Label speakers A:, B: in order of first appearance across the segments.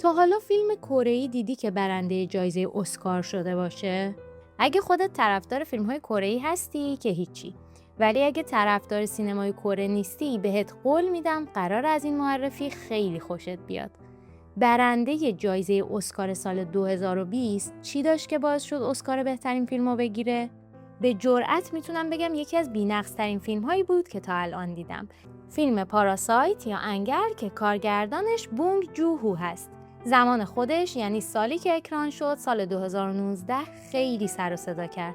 A: تا حالا فیلم کره‌ای دیدی که برنده جایزه اسکار شده باشه؟ اگه خودت طرفدار فیلم‌های کره‌ای هستی که هیچی. ولی اگه طرفدار سینمای کره نیستی بهت قول میدم قرار از این معرفی خیلی خوشت بیاد. برنده جایزه اسکار سال 2020 چی داشت که باعث شد اسکار بهترین فیلمو بگیره؟ به جرئت میتونم بگم یکی از بی‌نقص‌ترین فیلم‌هایی بود که تا الان دیدم. فیلم پاراسایت یا انگر که کارگردانش بونگ جو هو هست. زمان خودش یعنی سالی که اکران شد سال 2019 خیلی سر و صدا کرد.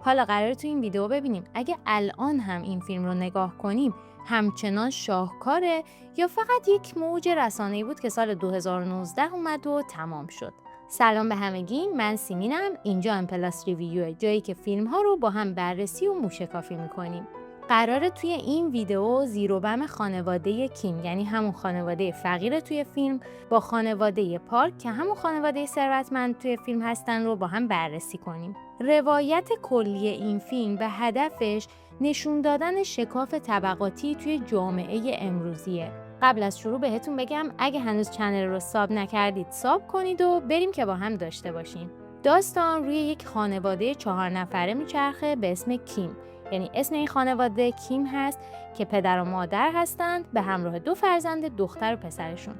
A: حالا قراره تو این ویدیو ببینیم اگه الان هم این فیلم رو نگاه کنیم همچنان شاهکاره یا فقط یک موج رسانه‌ای بود که سال 2019 اومد و تمام شد. سلام به همگی، من سیمینم. اینجا امپلاس ریویو، جایی که فیلم ها رو با هم بررسی و موشکافی میکنیم. قراره توی این ویدیو زیر و بم خانواده کیم، یعنی همون خانواده فقیر توی فیلم، با خانواده پارک که همون خانواده ثروتمند توی فیلم هستن رو با هم بررسی کنیم. روایت کلی این فیلم و هدفش نشون دادن شکاف طبقاتی توی جامعه امروزیه. قبل از شروع بهتون بگم اگه هنوز چنل رو ساب نکردید ساب کنید و بریم که با هم داشته باشیم. داستان روی یک خانواده 4 نفره میچرخه به اسم کیم. یعنی اسم این خانواده کیم هست که پدر و مادر هستند به همراه 2 فرزند دختر و پسرشون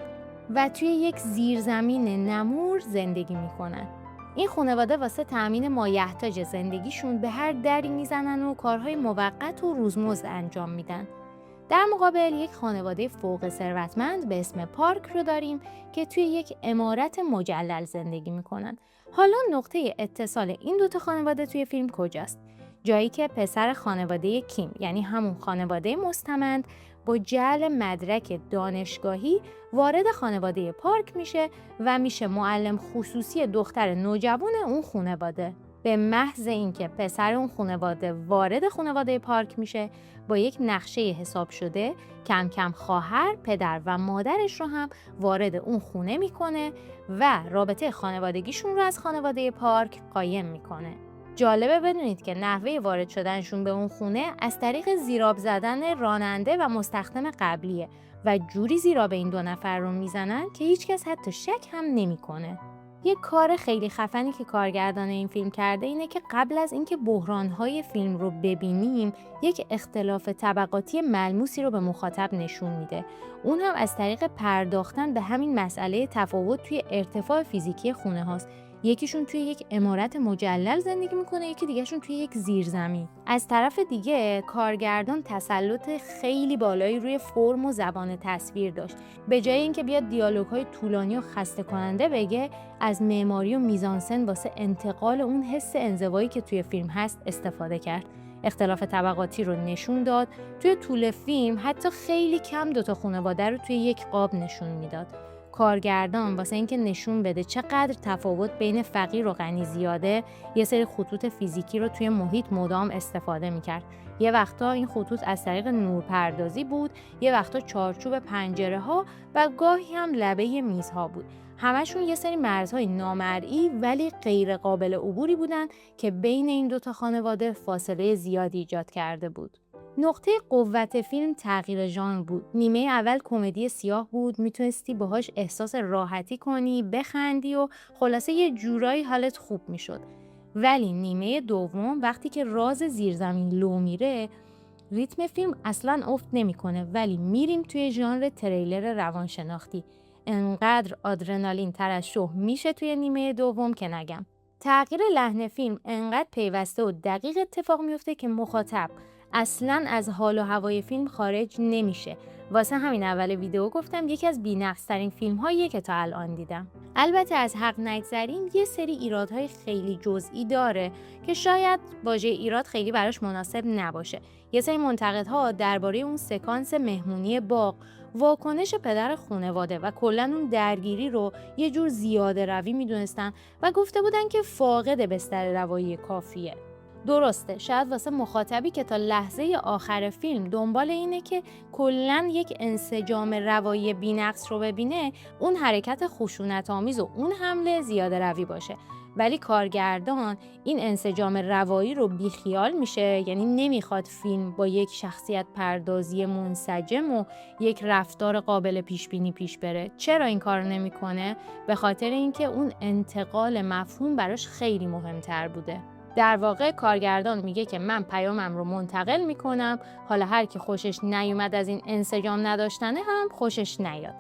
A: و توی یک زیرزمین نمور زندگی میکنن. این خانواده واسه تأمین مایحتاج زندگیشون به هر دری میزنن و کارهای موقت و روزمزد انجام میدن. در مقابل یک خانواده فوق ثروتمند به اسم پارک رو داریم که توی یک عمارت مجلل زندگی میکنن. حالا نقطه اتصال این 2 خانواده توی فیلم کجاست؟ جایی که پسر خانواده کیم یعنی همون خانواده مستمند با جعل مدرک دانشگاهی وارد خانواده پارک میشه و میشه معلم خصوصی دختر نوجوان اون خانواده. به محض اینکه پسر اون خانواده وارد خانواده پارک میشه با یک نقشه حساب شده کم کم خواهر، پدر و مادرش رو هم وارد اون خونه میکنه و رابطه خانوادگیشون رو از خانواده پارک قایم میکنه. جالبه بدونید که نحوه وارد شدنشون به اون خونه از طریق زیراب زدن راننده و مستخدم قبلیه و جوری زیراب این 2 نفر رو میزنن که هیچکس حتی شک هم نمیکنه. یک کار خیلی خفنی که کارگردان این فیلم کرده اینه که قبل از اینکه بحران‌های فیلم رو ببینیم یک اختلاف طبقاتی ملموسی رو به مخاطب نشون میده. اون هم از طریق پرداختن به همین مسئله تفاوت توی ارتفاع فیزیکی خونه هاست. یکیشون توی یک عمارت مجلل زندگی میکنه، یکی دیگهشون توی یک زیرزمین. از طرف دیگه کارگردان تسلط خیلی بالایی روی فرم و زبان تصویر داشت. به جای اینکه بیاد دیالوگ‌های طولانی و خسته کننده بگه، از معماری و میزانسن واسه انتقال اون حس انزوایی که توی فیلم هست استفاده کرد. اختلاف طبقاتی رو نشون داد. توی طول فیلم حتی خیلی کم 2 خانواده رو توی یک قاب نشون میداد. کارگردان واسه اینکه نشون بده چقدر تفاوت بین فقیر و غنی زیاده، یه سری خطوط فیزیکی رو توی محیط مدام استفاده میکرد. یه وقتا این خطوط از طریق نورپردازی بود، یه وقتا چارچوب پنجره ها و گاهی هم لبه میزها بود. همشون یه سری مرزهای نامرئی ولی غیر قابل عبوری بودن که بین این 2 خانواده فاصله زیادی ایجاد کرده بود. نقطه قوت فیلم تغییر ژانر بود. نیمه اول کمدی سیاه بود، میتونستی باهاش احساس راحتی کنی، بخندی و خلاصه یه جورایی حالت خوب میشد. ولی نیمه دوم وقتی که راز زیرزمین لو میره، ریتم فیلم اصلاً افت نمیکنه ولی میریم توی ژانر تریلر روانشناختی. انقدر آدرنالین ترشح میشه توی نیمه دوم که نگم. تغییر لحن فیلم انقدر پیوسته و دقیق اتفاق میفته که مخاطب اصلاً از حال و هوای فیلم خارج نمیشه. واسه همین اول ویدیو گفتم یکی از بی‌نقص‌ترین فیلم‌هاییه که تا الان دیدم. البته از حق نگذریم، یه سری ایرادهای خیلی جزئی داره که شاید واژه ایراد خیلی براش مناسب نباشه. یه سری منتقدها درباره اون سکانس مهمونی باغ، واکنش پدر خانواده و کلاً اون درگیری رو یه جور زیاده روی میدونستن و گفته بودن که فاقد بستر روایی کافیه. درسته، شاید واسه مخاطبی که تا لحظه آخر فیلم دنبال اینه که کلاً یک انسجام روایی بی‌نقص رو ببینه، اون حرکت خشونت‌آمیز و اون حمله زیاده روی باشه. ولی کارگردان این انسجام روایی رو بیخیال میشه، یعنی نمیخواد فیلم با یک شخصیت پردازی منسجم و یک رفتار قابل پیش بینی پیش بره. چرا این کار نمیکنه؟ به خاطر اینکه اون انتقال مفهوم براش خیلی مهمتر بوده. در واقع کارگردان میگه که من پیامم رو منتقل میکنم، حالا هر کی خوشش نیومد از این انسجام نداشتنه هم خوشش نیاد.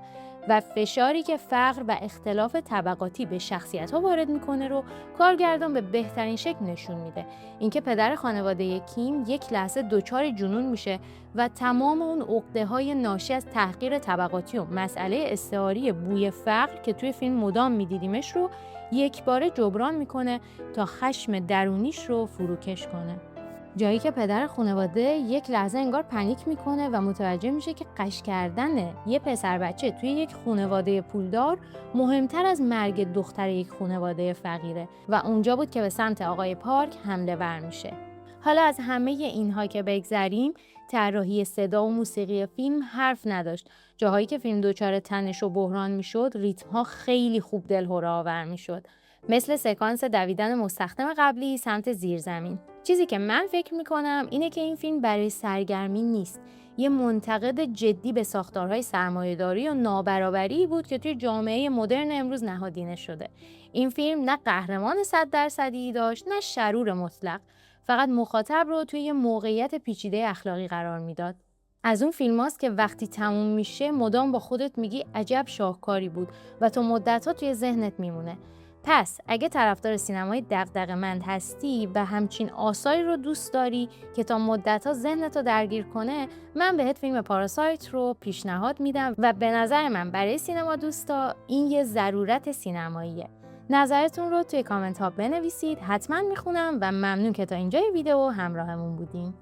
A: و فشاری که فقر و اختلاف طبقاتی به شخصیت‌ها وارد میکنه رو کارگردان به بهترین شکل نشون میده. اینکه پدر خانواده کیم یک لحظه دچار جنون میشه و تمام اون عقده‌های ناشی از تحقیر طبقاتی و مسئله استعاری بوی فقر که توی فیلم مدام میدیدیمش رو یک باره جبران میکنه تا خشم درونیش رو فروکش کنه. جایی که پدر خانواده یک لحظه انگار پنیک میکنه و متوجه میشه که قش کردن یه پسر بچه توی یک خانواده پولدار مهمتر از مرگ دختر یک خانواده فقیره و اونجا بود که به سمت آقای پارک حمله ور میشه. حالا از همه اینها که بگذریم، طراحی صدا و موسیقی فیلم حرف نداشت. جاهایی که فیلم دچار تنش و بحران میشد، ریتم‌ها خیلی خوب دلهره آور میشد. مثل سکانس دویدن مستخدم قبلی سمت زیرزمین. چیزی که من فکر میکنم اینه که این فیلم برای سرگرمی نیست. یه منتقد جدی به ساختارهای سرمایه‌داری و نابرابری بود که توی جامعه مدرن امروز نهادینه شده. این فیلم نه قهرمان 100% داشت، نه شرور مطلق. فقط مخاطب رو توی یه موقعیت پیچیده اخلاقی قرار میداد. از اون فیلماست که وقتی تموم میشه مدام با خودت میگی عجب شاهکاری بود و تا مدت‌ها توی ذهنت میمونه. پس اگه طرفدار سینمای دغدغه‌مند هستی و همچین آثاری رو دوست داری که تا مدت‌ها ذهنتو درگیر کنه، من بهت فیلم پاراسایت رو پیشنهاد میدم و به نظر من برای سینما دوستا این یه ضرورت سینماییه. نظرتون رو توی کامنت ها بنویسید، حتما میخونم و ممنون که تا اینجای ویدیو همراهمون بودین.